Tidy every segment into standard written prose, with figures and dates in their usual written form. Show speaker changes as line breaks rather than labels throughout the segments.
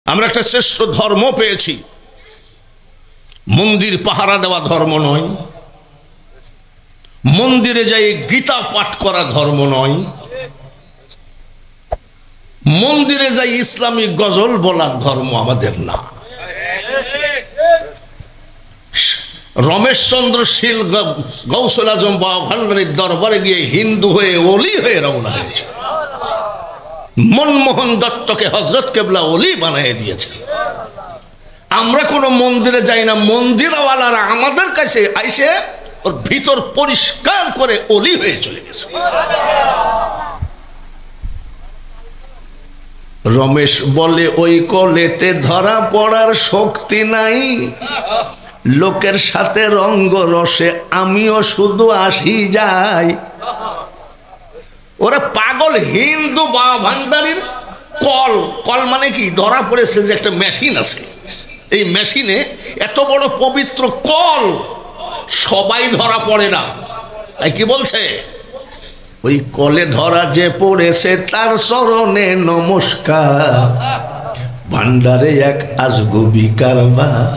আমরা একটা শ্রেষ্ঠ ধর্ম পেয়েছি, মন্দির পাহারা দেওয়া ধর্ম নয়, মন্দিরে যাই গীতা পাঠ করা ধর্ম নয়, মন্দিরে যাই ইসলামী গজল বলার ধর্ম আমাদের না। রমেশচন্দ্র শীল গৌসুল আজম বাবা ভান্ডারীর দরবারে গিয়ে হিন্দু হয়ে ওলি হয়ে রওনা হয়েছে। মনমোহন দত্তকে হযরত কেবলা ওলি বানিয়ে দিয়েছে। আমরা কোনো মন্দিরে যাই না, মন্দিরওয়ালারা আমাদের কাছে আইসে ওর ভিতর পরিষ্কার করে ওলি হয়ে চলে গেছে। রমেশ বলে ওই কলেতে ধরা পড়ার শক্তি নাই, লোকের সাথে রঙ্গ রসে আমিও শুধু আসি যাই। ওরা পাগল হিন্দু বাবা ভান্ডারীর কল, কল মানে কি, ধরা পড়েছে যে একটা মেশিন আছে, এই মেশিনে এত বড় পবিত্র কল সবাই ধরা পড়ে না। তাই কি বলছে, ওই কলে ধরা যে পড়েছে তার চরণে নমস্কার, ভান্ডারে এক আজগুবি কারবার।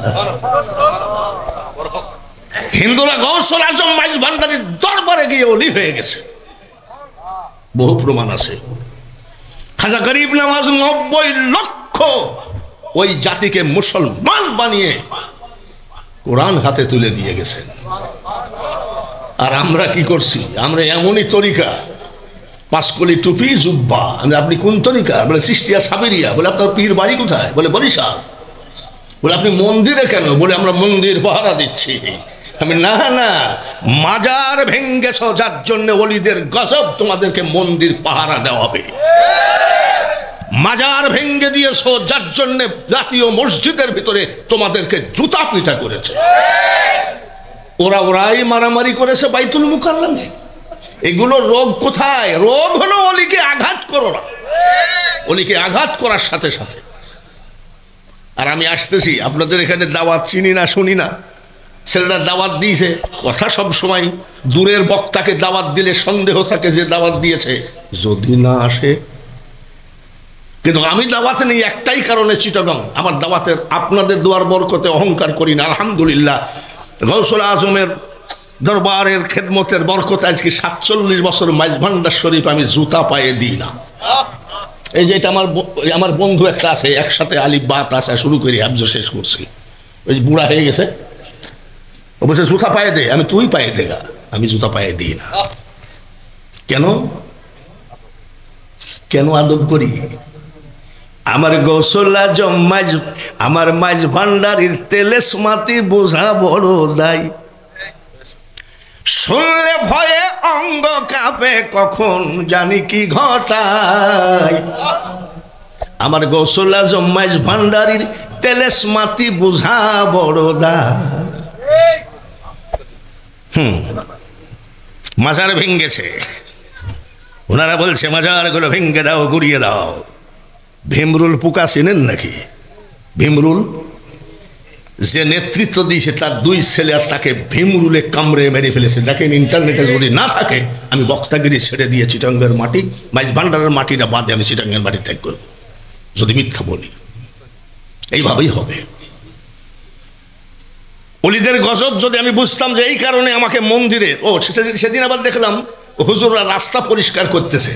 হিন্দুরা গৌসুল আজম মাইজ ভান্ডারীর দরবারে গিয়ে ওলি হয়ে গেছে, বহু প্রমাণ আছে। খাজা গরিব নওয়াজ 90 লক্ষ ওই জাতিকে মুসলমান বানিয়ে কোরআন হাতে তুলে দিয়ে গেছেন। আর আমরা কি করছি, আমরা এমনই তরিকা, পাঁচকলি টুপি জুব্বা। আপনি কোন তরিকা? বলে চিশতিয়া সাবিরিয়া। বলে আপনার পীর বাড়ি কোথায়? বলে বরিশাল। বলে আপনি মন্দিরে কেন? বলে আমরা মন্দির পাহারা দিচ্ছি। আমি না না, মাজার ভেঙ্গেছ যার জন্য ওলিদের গজব, তোমাদেরকে মন্দির পাহারা দেওয়া হবে। মাজার ভেঙ্গে দিয়েছো যার জন্য জাতীয় মসজিদের ভিতরে তোমাদেরকে জুতা পিটা করেছে। ওরাই মারামারি করেছে বাইতুল মুকাররমে। এগুলো রোগ কোথায়? রোগ হলো ওলিকে আঘাত করো না, ওলিকে আঘাত করার সাথে সাথে। আর আমি আসতেছি আপনাদের এখানে দাওয়াত চিনি না শুনি না, ছেলেরা দাওয়াত দিয়েছে, কথা সব সময় দূরের বক্তাকে দাওয়াত দিলে সন্দেহ থাকে যে দাওয়াত দিয়েছে যদি না আসে। কিন্তু আমি দাওয়াতে নেই একটাই কারণে, চিটাগং আমার দাওয়াতের আপনাদের দুয়ার বরকতে অহংকার করি না, আলহামদুলিল্লাহ। গৌসুল আজমের দরবারের খেদমতের বরকতে আজকে 47 বছর মাইজ ভান্ডার শরীফ আমি জুতা পায়ে দিই না। এই যে এটা আমার বন্ধু একটা আছে, একসাথে আলিফ বাত আসা শুরু করি, হাফজ শেষ করছি, ওই বুড়া হয়ে গেছে, ও বলছে জুতা পায়ে দে। আমি তুই পায়ে দেগা, আমি জুতা পায়ে দিই না। কেন কেন আদব করি? আমার গৌসুল আজম আমার মাইজ ভান্ডারীর তেলেসমাতি বোঝা বড় দায়। শুনলে ভয়ে অঙ্গ কাঁপে, কখন জানি কি ঘটায়। আমার গৌসুল আজম মাইজ ভান্ডারীর তেলেসমাতি বোঝা বড় দায়। মাজার ভেঙ্গেছে, ওনারা বলছে মাজারগুলো ভেঙ্গে দাও, গুড়িয়ে দাও। ভীমরুল পোকা চেনেন নাকি? ভীমরুল যে নেতৃত্ব দিয়েছে তার 2 ছেলে আর তাকে ভীমরুলে কামড়ে মেরে ফেলেছে। দেখেন ইন্টারনেটে যদি না থাকে, আমি বক্তাগিরি ছেড়ে দিয়ে চিটাঙ্গের মাটি, মাইজ ভান্ডারের মাটিটা বাদে আমি চিটাঙ্গের মাটি ত্যাগ করব যদি মিথ্যা বলি। এইভাবেই হবে। ওলিদের গজব যদি আমি বুঝতাম যে এই কারণে আমাকে মন্দিরে, সেদিন আবার দেখলাম হুজুররা রাস্তা পরিষ্কার করতেছে।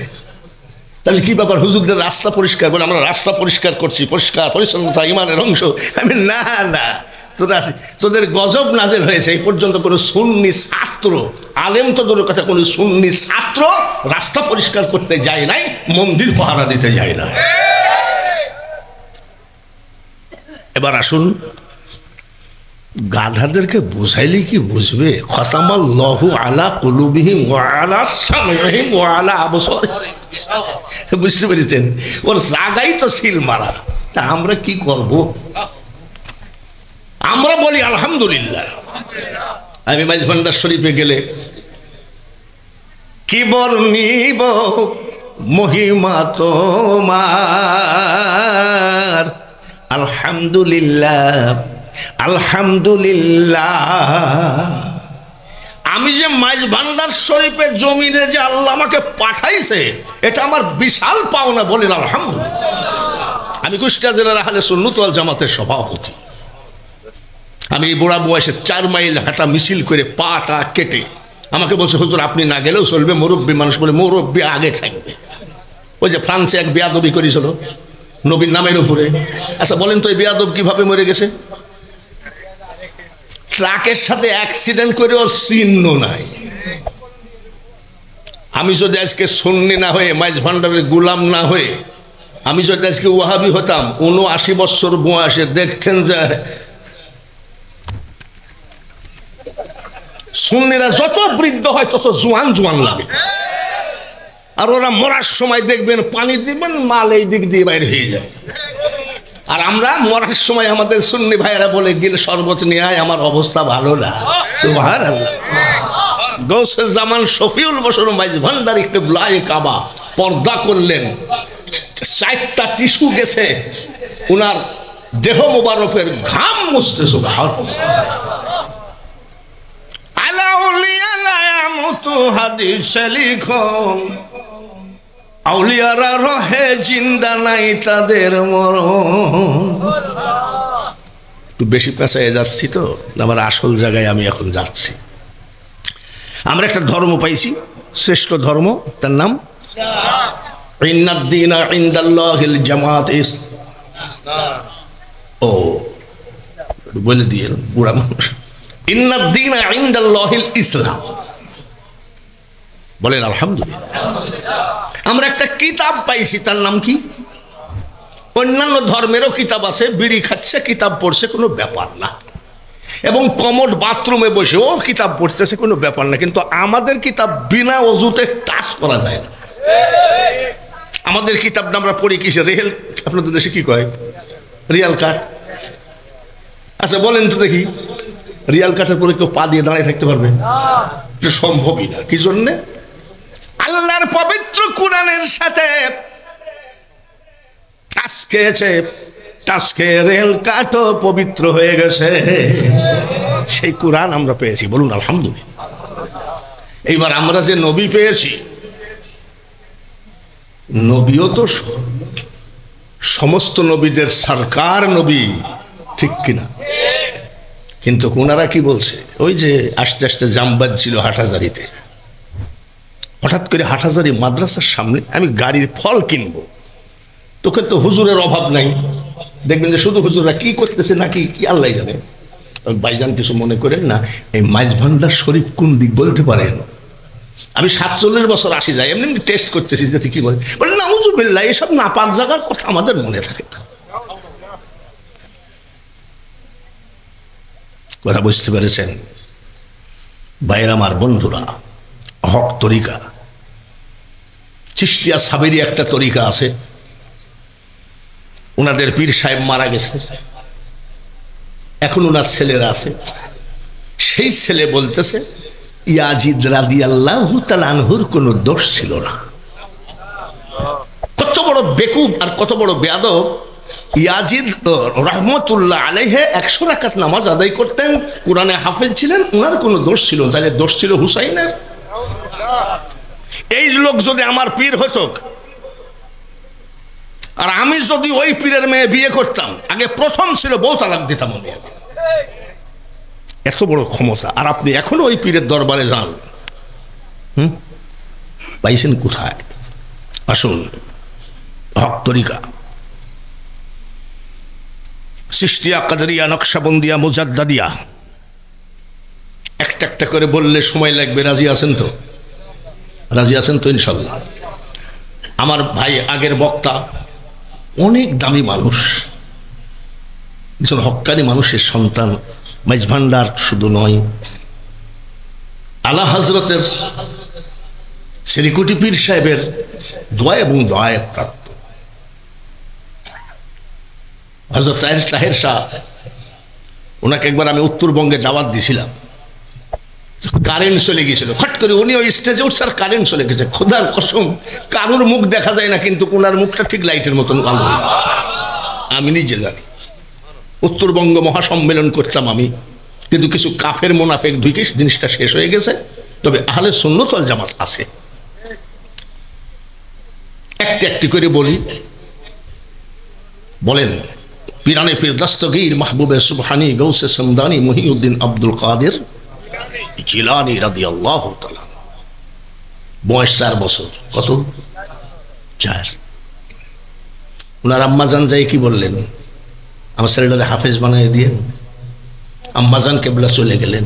তাহলে কি ব্যাপার, হুজুরদের রাস্তা পরিষ্কার? বলে আমরা রাস্তা পরিষ্কার করছি, পরিষ্কার পরিচ্ছন্নতা ইমানের অংশ। আমি না না, তোদের গজব নাজেল হয়েছে। এই পর্যন্ত কোনো সুন্নি ছাত্র, আলেম তো তোদের কথা, কোনো সুন্নি ছাত্র রাস্তা পরিষ্কার করতে যায় নাই, মন্দির পাহারা দিতে যায় না। এবার আসুন, গাধাদেরকে বুঝাইলে কি বুঝবে? খতামাল্লাহু আলা কুলুবিহিম ওয়া আলা সামইহিম ওয়া আলা আবসারিহিম। বুঝতে পেরেছেন? ওর জায়গাই তো সিল মারা। তা আমরা কি করব? আমরা বলি আলহামদুলিল্লাহ। আমি মাইজ ভান্ডার শরীফে গেলে কি বর্ণিব মহিমা তোমার, আলহামদুলিল্লাহ আলহামদুলিল্লাহ। আমি যে মাইজ ভান্ডার শরীফে জমিনে যে আল্লাহ আমাকে পাঠাইছে, এটা আমার বিশাল পাওনা, বলেন আলহামদুলিল্লাহ। আমি কুষ্টিয়া জেলার আহলে সুন্নাত ওয়াল জামাতের সভাপতি। আমি এই বুড়া বয়সে 4 মাইল হাঁটা মিছিল করে পাটা কেটে আমাকে বলছে, হুজুর আপনি না গেলেও চলবে, মুরব্বী মানুষ বলে মুরব্বী আগে থাকবে। ওই যে ফ্রান্সে এক বেয়াদবি করেছিল নবীর নামের উপরে। আচ্ছা বলেন তো এই বেয়াদব কিভাবে মরে গেছে? ট্রাকের সাথে অ্যাক্সিডেন্ট করে, ওর চিহ্ন নাই। আমি যদি আজকে সুন্নি না হয়ে, মাইজ ভান্ডারের গোলাম না হয়ে, আমি যদি আজকে ওয়াহাবি হতাম, 79 বছর বয়সে দেখতেন যে সুন্নিরা যত বৃদ্ধ হয় তত জোয়ান জোয়ান লাগে। আর ওরা মরার সময় দেখবেন পানি দিবেন, মাল এই দিক দিয়ে বাইরে হয়ে যায়। আর আমরা মরার সময় আমাদের সুন্নি ভাইয়েরা বলে, গিল শরবত নিয়ে আয়, আমার অবস্থা ভালো না। সুবহানাল্লাহ। গৌসে জামান শফিউল বসর মাইজ ভান্ডারী কিবলায়ে কাবা পর্দা করলেন, 4টা টিস্যু গেছে উনার দেহ মোবারকের ঘাম মুছতে। সুবহানাল্লাহ। আলাউলিয়া লা ইয়ামুতু হাদিসে লিখন, আউলিয়ারা রহে জিন্দা নাই তাদের মরণ। একটু বেশি পেঁচায় যাচ্ছি তো, আমার আসল জায়গায় আমি এখন যাচ্ছি। আমরা একটা ধর্ম পাইছি, শ্রেষ্ঠ ধর্ম, তার নাম ইন্নাদ-দীনা ইনদাল্লাহিল জামাত। ও বলে দিয়ে বুড়া মানুষ, ইন্নাদ-দীনা ইনদাল্লাহিল ইসলাম। বলেন আলহামদুলিল্লাহ। আমরা একটা কিতাব পাইছি, তার নাম কি? অন্যান্য ধর্মেরও কিতাব আছে, বিড়ি খাচ্ছে কিতাব পড়ছে, কোনো ব্যাপার না। এবং কমোড বাথরুমে বসে ও কিতাব পড়তেছে, কোনো ব্যাপার না। কিন্তু আমাদের কিতাব বিনা অজুতে টাচ করা যায় না। আমাদের কিতাবটা আমরা পড়ি কিসে? রেল, আপনাদের দেশে কি কয়? রিয়াল কাঠ। আচ্ছা বলেন তো দেখি, রিয়াল কাঠের পরে কেউ পা দিয়ে দাঁড়িয়ে থাকতে পারবে? এটা সম্ভবই না। কি জন্যে? আল্লাহর পবিত্র কুরআনের সাথে টাচ খেয়েছে, টাচ খেয়ে রেল কাঠও পবিত্র হয়ে গেছে। সেই কুরআন আমরা পেয়েছি, বলুন আলহামদুলিল্লাহ। এইবার আমরা যে নবী পেয়েছি, নবীও তো সমস্ত নবীদের সরকার নবী, ঠিক কিনা? কিন্তু ওনারা কি বলছে? ওই যে আস্তে আস্তে জামবাদ ছিল হাটহাজারিতে, হঠাৎ করে হাটহাজারি মাদ্রাসার সামনে আমি গাড়ির ফল কিনবো, তোকে তো হুজুরের অভাব নাই, দেখবেন যে শুধু হুজুররা কি করতেছে নাকি কি আল্লাহ জানে। ভাইজান কিছু মনে করেন না, এই মাইজ ভান্ডার শরীফ কোন দিক বলতে পারেন? আমি 47 বছর আসি যাই, এমনি টেস্ট করতেছি যাতে কি বলে নাউজুবিল্লাহ, এসব নাপাক জায়গার কথা আমাদের মনে থাকে। কথা বুঝতে পেরেছেন ভাইয়ের আমার বন্ধুরা? হক তরিকা, চিশতিয়া সাবেরি একটা তরিকা আছে, ওনাদের পীর সাহেব মারা গেছে, এখন ওনার ছেলেরা আছে। সেই ছেলে বলতেছে ইয়াজিদ রাদিয়াল্লাহু তাআলা আনহুর কোনো দোষ ছিল না। কত বড় বেকুব আর কত বড় বেয়াদব! ইয়াজিদ রহমতুল্লাহ আলাইহি 100 রাকাত নামাজ আদায় করতেন, কোরআনে হাফেজ ছিলেন, ওনার কোনো দোষ ছিল না। তাহলে দোষ ছিল হুসাইনের। এই লোক যদি আমার পীর হতো, আর আমি যদি ওই পীরের মেয়ে বিয়ে করতাম, আগে প্রথম ছিল বউ তালাক দিতাম আমি। এত বড় ক্ষমতা! আর আপনি এখনো ওই পীরের দরবারে যান, পাইছেন কোথায়? আসুন, হক তরিকা, চিশতিয়া, কাদরিয়া, নকশবন্দিয়া, মুজাদ্দাদিয়া, একটা একটা করে বললে সময় লাগবে। রাজি আছেন তো? রাজি আছেন তো ইনশাল্লাহ? আমার ভাই আগের বক্তা অনেক দামি মানুষ, একজন হক্কানি মানুষের সন্তান। মাইজ ভান্ডার শুধু নয়, আলা হযরতের শ্রীকুটি পীর সাহেবের দোয়া এবং দোয়ায় প্রাপ্ত হযরত তাহের শাহ। ওনাকে একবার আমি উত্তরবঙ্গে দাওয়াত দিয়েছিলাম, কারেন্ট চলে গিয়েছিল, হঠাৎ করে উনি ওই স্টেজে উঠছে আর কারেন্ট চলে গেছে। খোদার কসম, কারোর মুখ দেখা যায় না, কিন্তু ওনার মুখটা ঠিক লাইটের মতন আলো হয়েছে। আমি নিজে জানি, উত্তরবঙ্গ মহাসম্মেলন করতাম আমি, কিন্তু কিছু কাফের মোনাফেক ঢুকে জিনিসটা শেষ হয়ে গেছে। তবে আহলে সুন্নাত ওয়াল জামাত আছে। একটি একটি করে বলি। বলেন পিরানে পীর দস্তগীর মাহবুবে সুবহানি গৌসে সমদানি মহিউদ্দিন আব্দুল কাদের জিলানী রাদিয়াল্লাহু তাআলা, বয়স 4 বছর। কত? 4। ওনার আম্মাজান যাই কি বললেন, আমার ছেলেটারে হাফেজ বানিয়ে দিয়ে আম্মাজান কেবলা চলে গেলেন।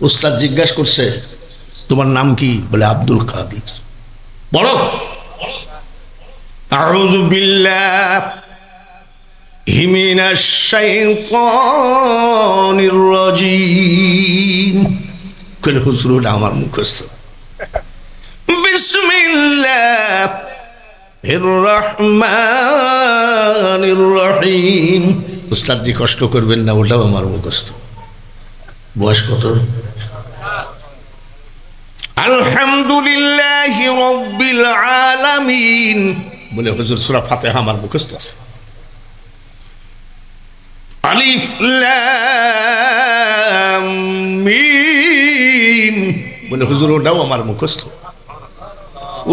উস্তাদ জিজ্ঞাসা করছে তোমার নাম কি? বলে আব্দুল কাদের। বলো আউযু বিল্লাহি মিনাশ শাইতানির রাজীম। কইলে হুজুর আমার মুখস্থ। বিসমিল্লাহির রহমানির রহিম। উস্তাদ জি কষ্ট করবেন না, ওটাও আমার মুখস্থ। বয়স কত? আলহামদুলিল্লাহি রাব্বিল আলামিন। বলে হুজুর সূরা ফাতিহা আমার মুখস্থ আছে। আলিফ লাম মিম। বলে হুজুর ওটাও আমার মুখস্থ।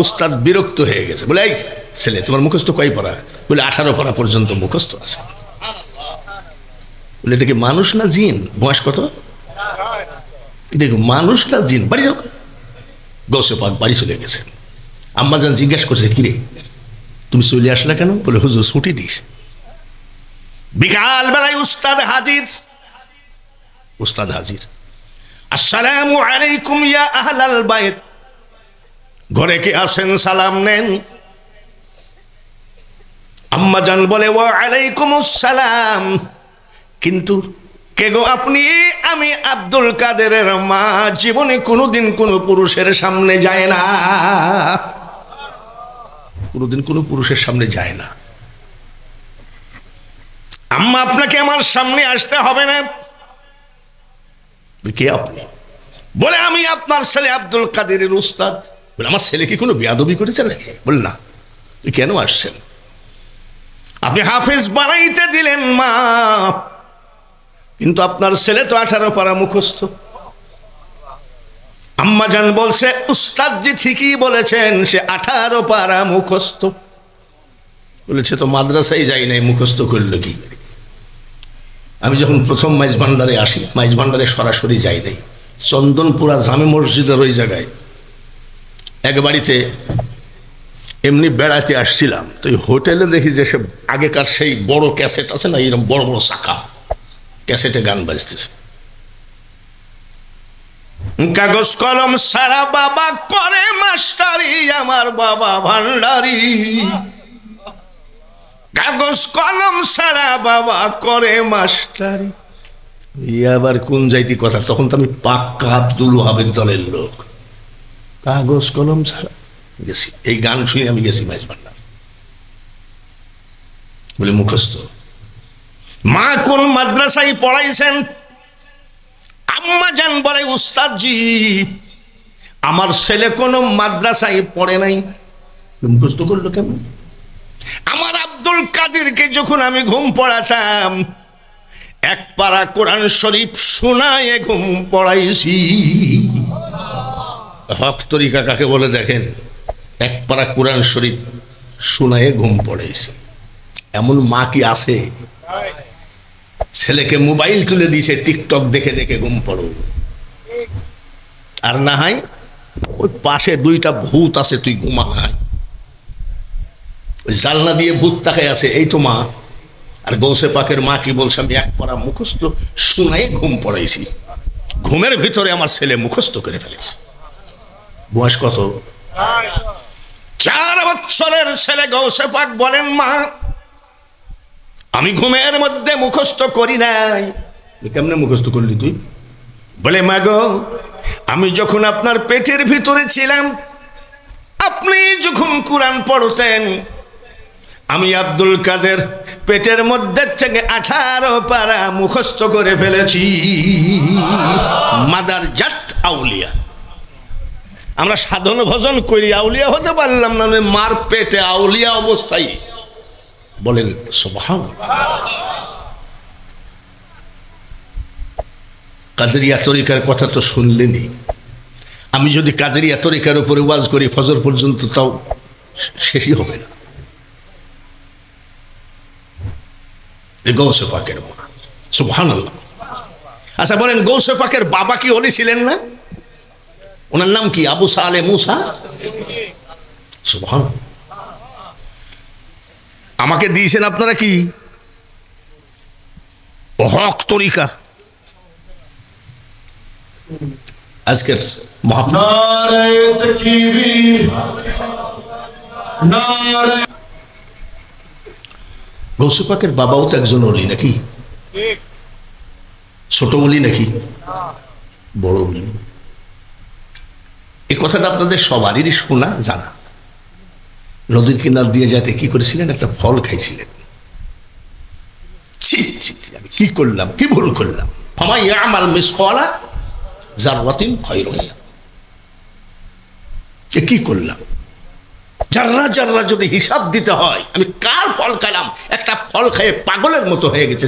উস্তাদ বিরক্ত হয়ে গেছে, বলে এই ছেলে তোমার মুখস্থ কয় পারা? বলে 18 পারা পর্যন্ত মুখস্থ আছে। বলে এটা কি মানুষ না জিন? বয়স কত? দেখো মানুষ না জিন। বাড়ি যাও। গৌসে পাক বাড়ি চলে গেছেন। আম্মাজান জিজ্ঞাসা করছে কিরে তুমি চলে আসলে কেন? বলে হুজুর ছুটি দিয়েছে। বিকাল বেলায় উস্তাদ হাজির। উস্তাদ হাজির। আসসালামু আলাইকুম ইয়া আহলাল বাইত। ঘরে কে আছেন সালাম নেন। আম্মাজান বলে ওয়া আলাইকুমুস সালাম। কিন্তু কে গো আপনি? আমি আব্দুল কাদেরের মা। জীবনে কোনোদিন কোনো পুরুষের সামনে যায় না, কোনোদিন কোনো পুরুষের সামনে যায় না। আম্মা আপনাকে আমার সামনে আসতে হবে না। কে আপনি? বলে আমি আপনার ছেলে আব্দুল কাদেরের উস্তাদ। বলে আমার ছেলে কি কোনো বেয়াদবি করেছে নাকি? বলে না। কেন আসছেন? আপনি হাফেজ বানাইতে দিলেন মা, কিন্তু আপনার ছেলে তো 18 পারা মুখস্থ। আম্মাজান বলছে উস্তাদ জি ঠিকই বলেছেন, সে 18 পারা মুখস্থ। বলেছে তো মাদ্রাসায় যাই নাই, মুখস্থ করলো কি? আমি যখন প্রথম মাইজ ভান্ডারে আসি, মাইজ ভান্ডারে সরাসরি যাই নাই, চন্দনপুরা জামে মসজিদের ওই জায়গায় এক বাড়িতে এমনি বেড়াতে আসছিলাম। তো ওই হোটেলে দেখি যে সে আগেকার সেই বড় ক্যাসেট আছে না, এরকম বড় বড় শাখা, ক্যাসেটে গান বাজতেছে। কাগজ কলম সারা বাবা করে মাস্টারি, আমার বাবা ভান্ডারি। কাগজ কলম সারা বাবা করে মাস্টারি। আবার কোন যাইতি কথা, তখন তো আমি পাক্কা আব্দুল ওয়াহাবের দলের লোক। কাগজ কলম ছাড়া গেছি, এই গান শুনে আমি গেছি মাইজ ভান্ডার। বলে মুখস্থ। মা কোন মাদ্রাসায় পড়াইছেন? আম্মাজান বলে উস্তাদ জি আমার ছেলে কোন মাদ্রাসায় পড়ে নাই। মুখস্থ করলো কেন? আমার আব্দুল কাদেরকে যখন আমি ঘুম পড়াতাম, 1 পারা কোরআন শরীফ শোনায় ঘুম পড়াইছি। হক তরিকা কাকে বলে দেখেন? 1 পারা কোরআন শরীফ শোনায় ঘুম পড়াইছি। এমন মা কি আছে? ছেলেকে মোবাইল তুলে দিয়েছে, টিকটক দেখে দেখে ঘুম পড়ো। আর না হয় ওই পাশে 2টা ভূত আছে, তুই ঘুমা না হয়, ওই জালনা দিয়ে ভূত তাকায় আছে, এই তো মা। আর গৌসে পাকের মা কি বলছে? আমি 1 পারা মুখস্থ শোনায় ঘুম পড়াইছি। ঘুমের ভিতরে আমার ছেলে মুখস্থ করে ফেলেছে। বয়স কত? 4 বছরের ছেলে। গৌসে পাক বলেন মা আমি ঘুমের মধ্যে মুখস্থ করি নাই। কেমনে মুখস্থ করলি তুই? বলে মা গো আমি যখন আপনার পেটের ভিতরে ছিলাম, আপনি যখন কোরআন পড়তেন, আমি আব্দুল কাদের পেটের মধ্যে থেকে 18 পারা মুখস্থ করে ফেলেছি। মাদার জাত আউলিয়া। আমরা সাধন ভজন করি, আউলিয়া হতে পারলাম না, মার পেটে আউলিয়া অবস্থায়। বলেন সুবহানাল্লাহ। কাদেরিয়া তরিকার কথা তো শুনলেনি। আমি যদি কাদেরিয়া তরিকার উপরে ওয়াজ করি ফজর পর্যন্ত, তাও শেষই হবে না। গৌসে পাকের মা, সুবহানাল্লাহ। আচ্ছা বলেন, গৌসে পাকের বাবা কি ওলি ছিলেন না? ওনার নাম কি? আবু সালে মুসা। সুবহানাল্লাহ। আমাকে দিয়েছেন আপনারা কি হক তরিকা। আজকের গৌসে পাকের বাবাও তো একজন ওলি নাকি? ছোট ওলি নাকি বড় ওলি? এই কথাটা আপনাদের সবারই শোনা জানা। নদীর কিনার দিয়ে যাতে কি করেছিলেন? একটা ফল খাইছিলেন। আমি কি করলাম, কি ভুল করলাম? ফামান ইয়ামাল মিসকালা যাররাতিন খায়রুন ইয়ারা। কি করলাম? যাররা যাররা যদি হিসাব দিতে হয়, আমি কার ফল খাইলাম? একটা ফল খেয়ে পাগলের মতো হয়ে গেছে।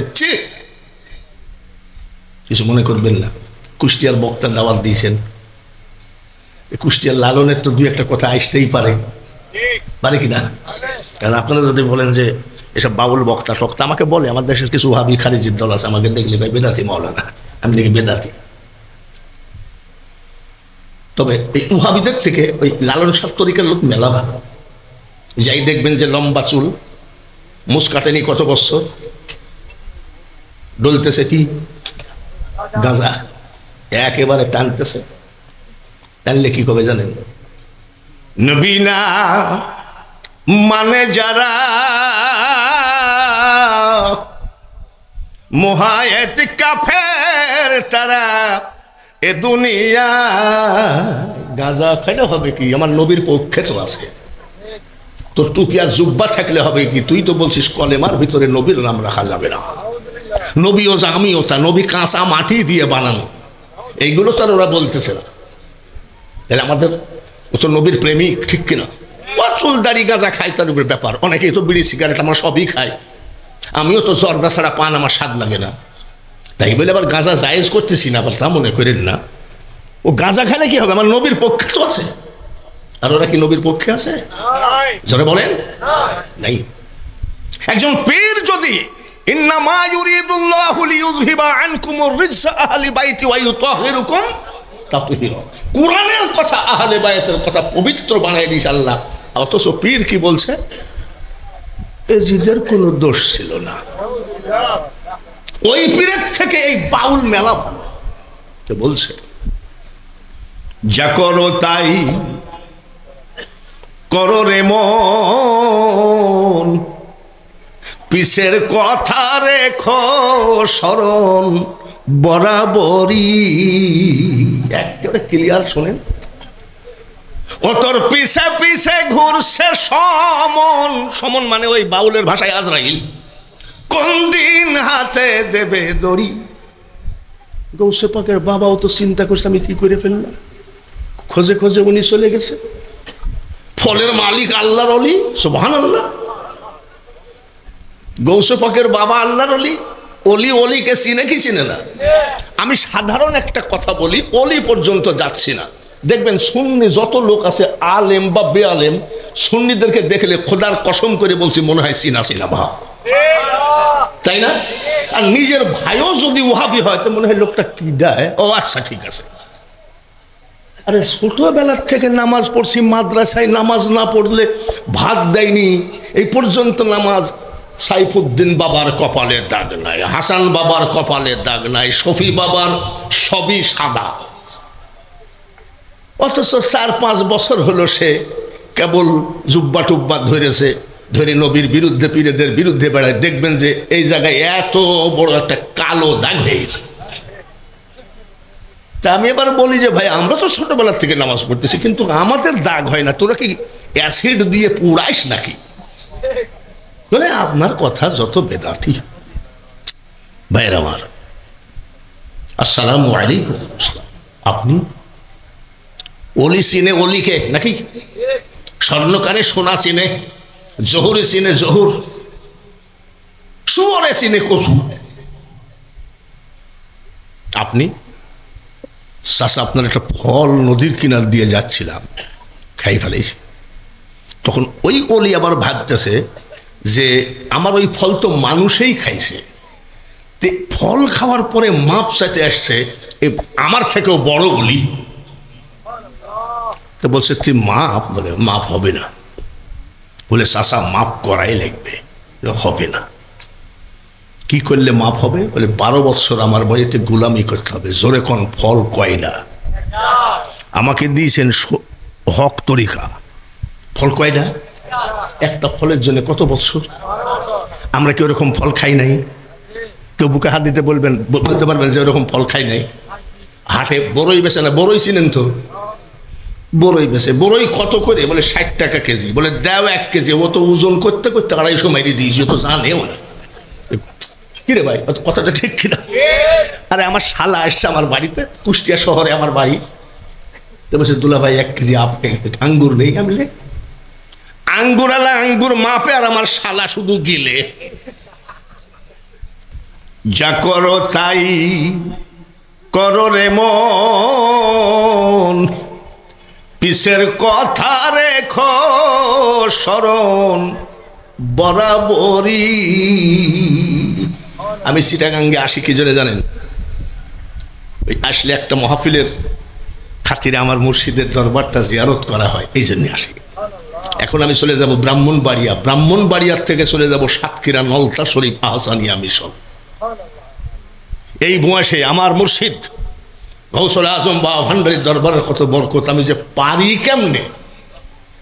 কিছু মনে করবেন না, কুষ্টিয়ার বক্তা দাওয়াত দিয়েছেন। কুষ্টিয়ার লালনের তো দুই একটা কথা আসতেই পারে, পারে কিনা? কারণ আপনারা যদি বলেন যে এসব বাউল বক্তা টক্তা, আমাকে বলে আমার দেশের কিছু ওয়াহাবি খারিজির দল আছে, আমাকে দেখলে ভাই বেদাতি মাওলানা, আমি দেখি বেদাতি। তবে এই ওয়াহাবিদের থেকে ওই লালন শাহ তরিকার লোক মেলা ভালো। যাই দেখবেন যে লম্বা চুল, মুছ কাটেনি কত বছর, ডলতেছে কি গাঁজা, একেবারে টানতেছে। টানলে কি কবে জানেন? নবীনা মানে যারা মুহায়েত কাফের তারা এ দুনিয়া। গাঁজা খাইলে হবে কি? আমার নবীর পক্ষে তো আছে। তোর টুপিয়া জুব্বা থাকলে হবে কি? তুই তো বলছিস কলেমার ভিতরে নবীর নাম রাখা যাবে না। নবীও যা, আমিও তা। নবী কাঁচা মাটি দিয়ে বানানো, এইগুলো তো ওরা বলতেছে না। তাহলে আমাদের ও তো নবীর প্রেমিক, ঠিক কিনা? ও চুল দাড়ি গাঁজা খায়, তার উপরে ব্যাপার। অনেকেই তো বিড়ি সিগারেট আমরা সবই খাই। আমিও তো জর্দা ছাড়া পান আমার স্বাদ লাগে না। তাই বলে আবার গাঁজা জায়েজ করতেছি না, আবার তা মনে করেন না। ও গাঁজা খেলে কি হবে? আমার নবীর পক্ষে তো আছে। আর ওরা কি নবীর পক্ষে আছে? জোরে বলেন, নাই। একজন পীর যদি ইন্নামা ইউরিদুল্লাহু লিইয়ুযহিবা আনকুমুর রিজসা আহলি বাইতি ওয়া ইউতাহহিরুকুম তাতহীরা, কুরআনের কথা, আহলে বাইতের কথা পবিত্র বানায় দিয়েছে আল্লাহ। অথচ পীর কি বলছে? এজিদের কোনো দোষ ছিল না। ওই পীরের থেকে এই বাউল মেলা ভালো বলছে। যা করো তাই করো রে মন, পিছের কথা রেখো স্মরণ বরাবরই। একেবারে ক্লিয়ার শোনেন। ও তোর পিছে পিছে ঘুরছে সমন। সমন মানে ওই বাউলের ভাষায় আজরাইল। কোন দিন হাতে দেবে দড়ি? গৌসে পাকের বাবাও তো চিন্তা করছে আমি কি করে ফেললাম। খোঁজে খোঁজে উনি চলে গেছে। ফলের মালিক আল্লাহর ওলি, সুবহানাল্লাহ। গৌসে পাকের বাবা আল্লাহর ওলি। ওলি ওলিকে চিনে কি চিনে না? আমি সাধারণ একটা কথা বলি, ওলি পর্যন্ত যাচ্ছি না। দেখবেন সুন্নি যত লোক আছে, আলেম বা বেআলেম, সুন্নিদেরকে দেখলে খোদার কসম করে বলছি মনে হয় চিনা চিনা ভাব, তাই না? আর নিজের ভাইও যদি ওয়াহাবি হয় তো মনে হয় লোকটা কি দেয়। ও আচ্ছা ঠিক আছে। আরে ছোটবেলার থেকে নামাজ পড়ছি, মাদ্রাসায় নামাজ না পড়লে ভাত দেয়নি, এই পর্যন্ত নামাজ। সাইফুদ্দিন বাবার কপালে দাগ নাই, হাসান বাবার কপালে দাগ নাই, শফি বাবার সবই সাদা। অথচ 4-5 বছর হলো সে কেবল জুব্বা টুব্বা ধরেছে, ধরে নবীর বিরুদ্ধে, পীরেদের বিরুদ্ধে বেড়ায়। দেখবেন যে এই জায়গায় এত বড় একটা কালো দাগ হয়ে গেছে। তা আমি এবার বলি যে ভাই, আমরা তো ছোটবেলার থেকে নামাজ পড়তেছি, কিন্তু আমাদের দাগ হয় না। তোরা কি অ্যাসিড দিয়ে পুড়াইস নাকি? বলে আপনার কথা যত বেদাতি। ভাইয়ের আমার, আসসালামু আলাইকুম। আপনি ওলি চিনে ওলিকে নাকি? স্বর্ণকারে সোনা চিনে, জহুরে চিনে জহুর, শুয়োরে চিনে কচু। আপনি চাচা, আপনার একটা ফল নদীর কিনার দিয়ে যাচ্ছিলাম, খাই ফেলেছি। তখন ওই ওলি আবার ভাবতেছে যে আমার ওই ফল তো মানুষেই খাইছে, ফল খাওয়ার পরে মাপ চাইতে আসছে আমার থেকেও বড় বলি। তো বলছে তুই মাপ, বলে মাপ হবে না। বলে চাচা মাপ করাই লাগবে। হবে না। কি করলে মাপ হবে? বলে 12 বছর আমার বাড়িতে গোলামি করতে হবে। জোরে কোন ফল কয়টা? আমাকে দিয়েছেন হক তরিকা, ফল কয়টা? একটা ফলের জন্য কত বছর? আমরা কি ওরকম ফল খাই নাই? কেউ বুকে হাত দিতে বলতে পারবেন যে ওরকম ফল খাই নাই? হাটে বড়ই বেছে না, বড়ই চিনেন তো? বড়ই বেছে। বড়ই কত করে? বলে 60 টাকা কেজি। বলে দাও 1 কেজি। ও তো ওজন করতে করতে 250 মাইরি দিয়েছি, তো জানেও না। কিরে ভাই, কথাটা ঠিক কিনা? আরে আমার শালা আসছে আমার বাড়িতে, কুষ্টিয়া শহরে আমার বাড়ি। তো বলছে দুলা ভাই 1 কেজি আঙ্গুর নেই? আমি আঙ্গুর আলা আঙ্গুর মাপে, আর আমার শালা শুধু গিলে। যা করো তাই করো রে মন, পিসের কথা রেখো স্মরণ বরাবরই। আমি চিটাগাঙ্গে আসি কি জন্য জানেন? আসলে একটা মাহফিলের খাতিরে আমার মুর্শিদের দরবারটা জিয়ারত করা হয়, এই জন্য আসি। এখন আমি চলে যাব ব্রাহ্মণবাড়িয়া, ব্রাহ্মণবাড়িয়ার থেকে চলে যাব সাতক্ষীরা নলতা শরীফ আহসানিয়া মিশন। এই বয়সে আমার মুর্শিদ গৌসুল আজম বা ভান্ডারীর দরবারের কত বরকত, আমি যে পারি কেমনে।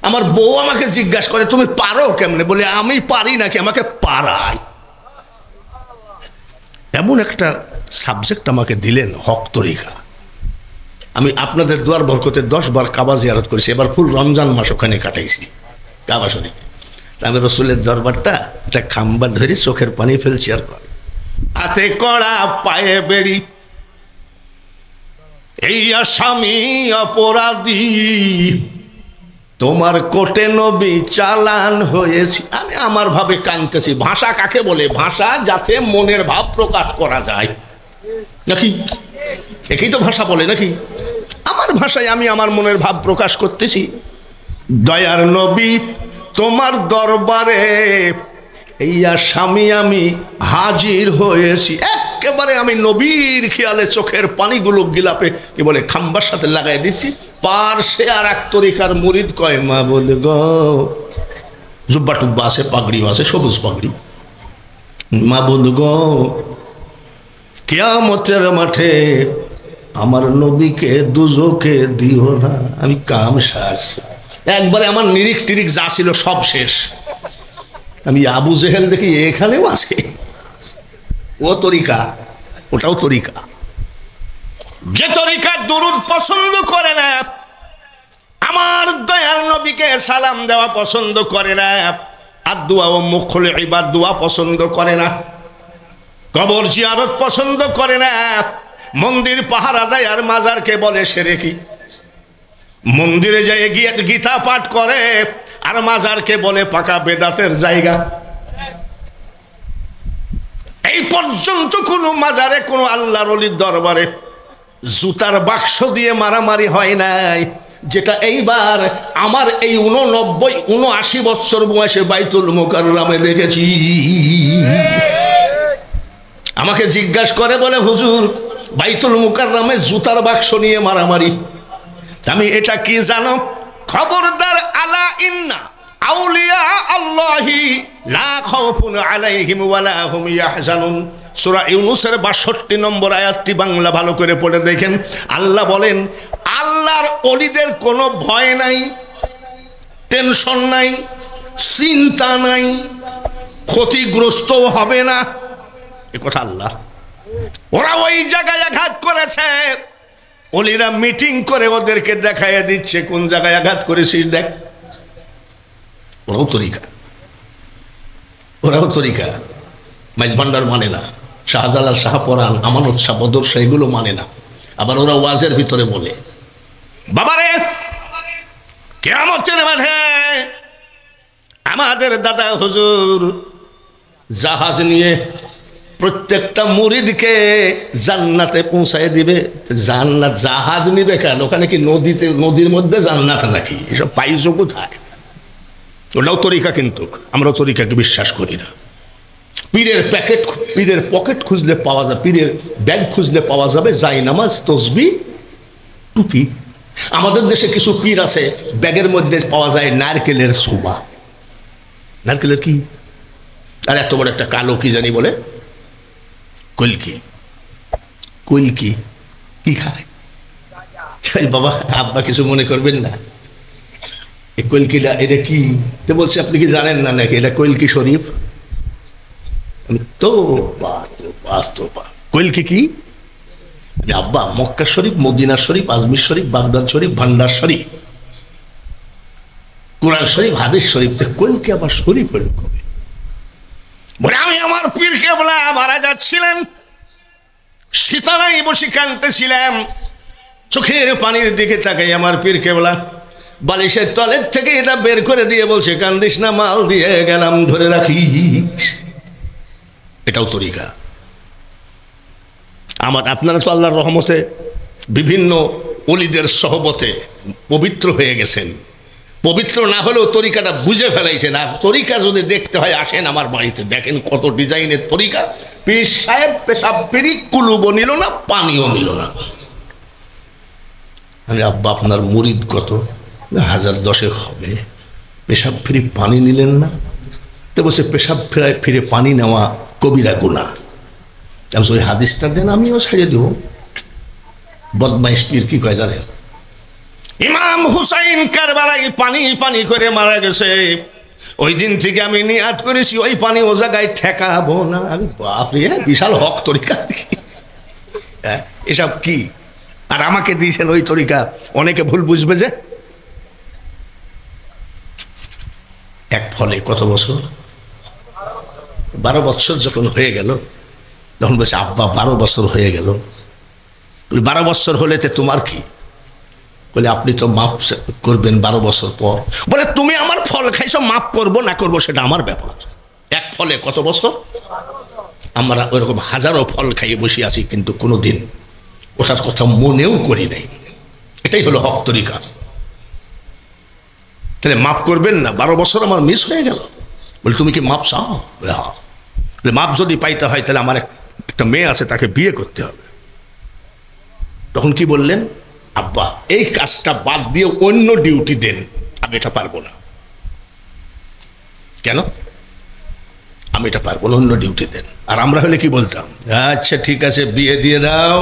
আমার বউ আমাকে জিজ্ঞাসা করে তুমি পারো কেমনে? বলে আমি পারি নাকি, আমাকে পারায়। এমন একটা সাবজেক্ট আমাকে দিলেন, হক তরিকা। আমি আপনাদের দুয়ার বরকতে 10 বার কাবা জিয়ারত করেছি। এবার ফুল রমজান মাস ওখানে কাটাইছি কাবা শরীফে। আমি রসুলের দরবারটা একটা খাম্বা ধরে চোখের পানি ফেলছি, আর হাতে কড়া পায়ে বেড়ি, এই আসামি অপরাধী, তোমার কোটে নবী চালান হয়েছি। আমি আমার ভাবে কাঁদতেছি। ভাষা কাকে বলে? ভাষা যাতে মনের ভাব প্রকাশ করা যায় নাকি? একই তো ভাষা বলে নাকি? আমার ভাষায় আমি আমার মনের ভাব প্রকাশ করতেছি। দয়ার নবী তোমার দরবারে এই আসামি আমি হাজির হয়েছি। একেবারে আমি নবীর খেয়ালে চোখের পানিগুলো গিলাপে কি বলে খাম্বার সাথে লাগাই দিচ্ছি। পার্শ্বে আর এক তরিকার মুরিদ কয় মা বলে গো, জুব্বা টুব্বা আছে, পাগড়িও আছে, সবুজ পাগড়ি। মা বলে গো, কিয়ামতের মাঠে আমার নবীকে দুজকে দিও না। আমি কাম সারছি একবারে, আমার নিরিখ টিরিখ যা ছিল সব শেষ। আমি আবু জেহেল দেখি এখানেও আছে। ও তরিকা, ওটাও তরিকা। যে তরিকা দুরুদ পছন্দ করে না, আমার দয়ার নবীকে সালাম দেওয়া পছন্দ করে না, আর দোয়া ও মুখল ইবাদ দোয়া পছন্দ করে না, কবর জিয়ারত পছন্দ করে না, মন্দির পাহারা দেয় আর মাজারকে বলে শিরকি, মন্দিরে যায় গিয়ে গীতা পাঠ করে আর মাজারকে বলে পাকা বেদাতের জায়গা। এই পর্যন্ত কোন মাজারে, কোন আল্লাহর ওলির দরবারে জুতার বাক্স দিয়ে মারামারি হয় নাই, যেটা এইবার আমার এই 79 বছর বয়সে বাইতুল মুকাররমে দেখেছি। আমাকে জিজ্ঞাসা করে বলে হুজুর বাইতুল মুকাররমে জুতার বাক্স নিয়ে মারামারি, আমি এটা কি জানো? খবরদার, আলা ইন্না আউলিয়া আল্লাহি লা খাউফুন আলাইহিম ওয়ালা হুম ইয়াহজানুন। সূরা ইউনূসের 62 নম্বর আয়াতটি বাংলা ভালো করে পড়ে দেখেন। আল্লাহ বলেন, আল্লাহর ওলিদের কোনো ভয় নাই, টেনশন নাই, চিন্তা নাই, ক্ষতিগ্রস্ত হবে না। এ কথা আল্লাহ। ওরা ওই জায়গায় আঘাত করেছে, ওলিরা মিটিং করে ওদেরকে দেখাইয়া দিচ্ছে কোন জায়গায় আঘাত করেছিস দেখ। ওরাও তরিকা, ওরাও তরিকা। মাইজ ভান্ডার মানে না, শাহজালাল, শাহপরান, আমানত শাহ, বদর শাহ এগুলো মানে না। আবার ওরা ওয়াজের ভিতরে বলে বাবারে কিয়ামতের মাঠে আমাদের দাদা হুজুর জাহাজ নিয়ে প্রত্যেকটা মুরিদকে জান্নাতে পৌঁছায় দিবে। জান্নাত জাহাজ নিবে কেন? ওখানে কি নদীর মধ্যে জান্নাত নাকি? এসব পাইছো কোথায়? ওটাও তরিকা, কিন্তু আমরাও তরিকাকে বিশ্বাস করি না। পীরের পকেট খুঁজলে পাওয়া যাবে, পীরের ব্যাগ খুঁজলে পাওয়া যাবে জায়নামাজ, তসবিহ, টুপি। আমাদের দেশে কিছু পীর আছে ব্যাগের মধ্যে পাওয়া যায় নারকেলের ছোবা। নারকেলের কি? আর এত বড় একটা কালো কি জানি বলে কলকি। কলকি কি খায় বাবা? আব্বা কিছু মনে করবেন না, এই কলকিটা এটা কি? তো বলছে আপনি কি জানেন না নাকি এটা কলকি শরীফ? তো কলকি কি? আব্বা মক্কা শরীফ, মদিনা শরীফ, আজমির শরীফ, বাগদাদ শরীফ, ভান্ডার শরীফ, কোরআন শরীফ, হাদিস শরীফ, কলকি আবার শরীফ হল কবে? বলে আমি আমার পীর কেবলা মারা যাচ্ছিলেন, শীতলাই বসে কাঁদতেছিলাম, চোখের পানির দিকে তাকাই আমার পীর কেবলা বালিশের তলের থেকে এটা বের করে দিয়ে বলছে, কান্দিস না, মাল দিয়ে গেলাম, ধরে রাখিস। এটাও তরিকা। আপনারা তো আল্লাহর রহমতে বিভিন্ন ওলিদের সহবতে পবিত্র হয়ে গেছেন। পবিত্র না হলেও তরিকাটা বুঝে ফেলাইছেন। আর তরিকা যদি দেখতে হয় আসেন আমার বাড়িতে, দেখেন কত ডিজাইনের তরিকা। পীর সাহেব পেশাব ফিরি কুলুবও নিল না, পানিও নিল না। আমি আব্বা আপনার মুরিদ কত? 1010 হবে। পেশাব ফিরি পানি নিলেন না? তো বলছে পেশাব ফিরে পানি নেওয়া কবিরা গুনাহ। ওই হাদিসটা দেন, আমিও ছেড়ে দেব। বদমাইশ পীর কি কয় জানেন? ইমাম হুসাইন কারবালায় পানি পানি করে মারা গেছে, ওই দিন থেকে আমি নিয়াত করেছি ওই পানি ও জায়গায় ঠেকাবো না। আমি বাপরে, বিশাল হক তরিকা। এসব কি? আর আমাকে দিয়েছেন ওই তরিকা। অনেকে ভুল বুঝবে যে এক ফলে কত বছর? 12 বছর যখন হয়ে গেল, তখন বলছে আব্বা 12 বছর হয়ে গেল। 12 বছর হলে তোমার কি? বলে আপনি তো মাপ করবেন 12 বছর পর। বলে তুমি আমার ফল খাইছো, মাপ করবো না করবো সেটা আমার ব্যাপার। এক ফলে কত বছর? আমরা ওইরকম হাজারো ফল খাইয়ে বসে আছি, কিন্তু কোনোদিন ওটার কথা মনেও করি নাই। এটাই হলো হক তরিকা। তাহলে মাপ করবেন না? 12 বছর আমার মিস হয়ে গেল। বলে তুমি কি মাপ চাও? বলে হ্যাঁ। বলে মাপ যদি পাইতে হয় তাহলে আমার একটা মেয়ে আছে, তাকে বিয়ে করতে হবে। তখন কি বললেন? আব্বা এই কাজটা বাদ দিয়ে অন্য ডিউটি দেন, আমি এটা পারবো না। কেন? আমি এটা পারবো না, অন্য ডিউটি দেন। আর আমরা হলে কি বলতাম? আচ্ছা ঠিক আছে, বিয়ে দিয়ে দাও।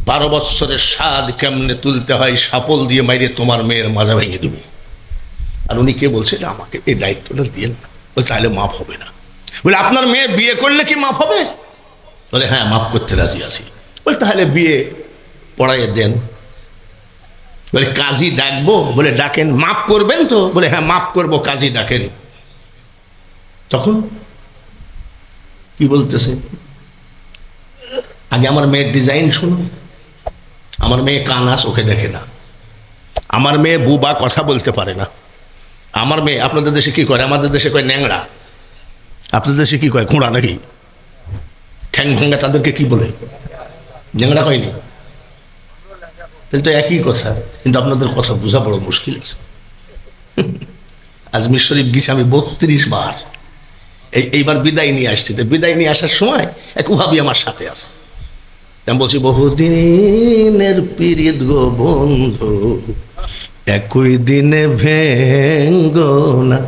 12 বছরের স্বাদ কেমনে তুলতে হয় সাপল দিয়ে মাইরে তোমার মেয়ের মাজা ভেঙে দেবো। আর উনি কে বলছে? আমাকে এই দায়িত্বটা দিয়ে না। বলছে তাহলে মাপ হবে না। বলে আপনার মেয়ে বিয়ে করলে কি মাপ হবে? বলে হ্যাঁ, মাপ করতে রাজি আছি। বলে তাহলে বিয়ে পড়াইয়ে দেন। বলে কাজী ডাকবো? বলে ডাকেন। মাপ করবেন তো? বলে হ্যাঁ মাপ করবো, কাজী ডাকেন। তখন কি বলতেছে? আগে আমার মেয়ের ডিজাইন শুনুন। আমার মেয়ে কানাস, ওকে দেখে না। আমার মেয়ে বুবা, কথা বলতে পারে না। আমার মেয়ে, আপনাদের দেশে কি করে? আমাদের দেশে কয় ন্যাংড়া। আপনাদের দেশে কি কয়? খোঁড়া নাকি? ঠ্যাং ভাঙ্গা তাদেরকে কি বলে? ন্যাংড়া হয়নি? কিন্তু একই কথা, কিন্তু আপনাদের কথা বোঝা বড় মুশকিল আছে। আজমির শরীফ গেছি আমি 32 বার। এইবার বিদায় নিয়ে আসছি। তো বিদায় নিয়ে আসার সময় এক ওহাবী আমার সাথে আছে। আমি বলছি বহুদিনের পিরিত গো বন্ধু, একই দিনে ভেঙ্গো না।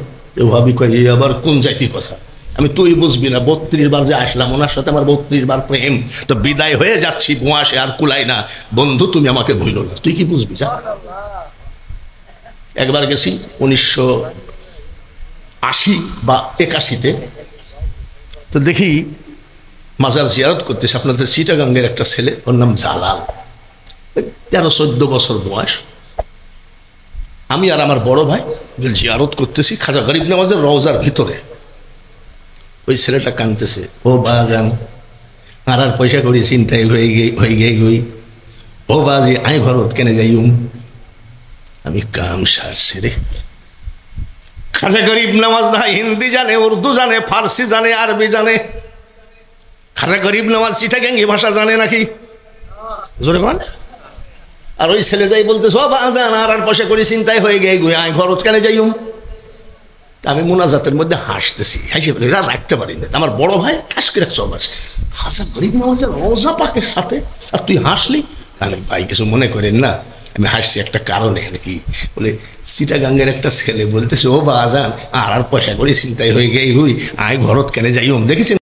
ওহাবী কয় এই আবার কোন জাতি কথা? আমি তুই বুঝবি না, 32 বার যে আসলাম, ওনার সাথে আমার 32 বার প্রেম। তো বিদায় হয়ে যাচ্ছি, বোঁয়াসে আর কুলাই না। বন্ধু তুমি আমাকে ভুলো না, তুই কি বুঝবি? যা। একবার গেছি 1980 বা 81-তে। তো দেখি মাজার জিয়ারত করতেছে আপনাদের চিটাগাঙ্গের একটা ছেলে, ওর নাম জালাল, 13-14 বছর বয়স। আমি আর আমার বড় ভাই জিয়ারত করতেছি খাজা গরিব নওয়াজের রওজার ভিতরে। ওই ছেলেটা কাঁদতেছে, ও বাজান আর পয়সা করি চিন্তায় হয়ে গই, ও বাজি আই ঘরত কেনে যাইম। আমি কাম সারছি রে। খাজা গরিব নওয়াজ ভাই হিন্দি জানে, উর্দু জানে, ফার্সি জানে, আরবি জানে। খাজা গরিব নওয়াজ চিটাগাঙ্গি ভাষা জানে নাকি? জোরে কোন? আর ওই ছেলে যাই বলতেছে, ও বাজান আর পয়সা করি চিন্তায় হয়ে গই, আই ঘরত কেনে যাইম। আমি মোনাজাতের মধ্যে হাসতেছি, হাসি এরা রাখতে পারি না। আমার বড় ভাই ঠাস করে চল আছে, খাসা গরিব নামাজের রোজা পাকের সাথে, আর তুই হাসলি। আমি ভাই কিছু মনে করেন না, আমি হাসছি একটা কারণে আর কি। বলে চিটাগাঙ্গের একটা ছেলে বলতেছে, ও বাজান আর পয়সা করে চিন্তাই হয়ে গেই হুই আয় ঘরত কেন যাই দেখেছেন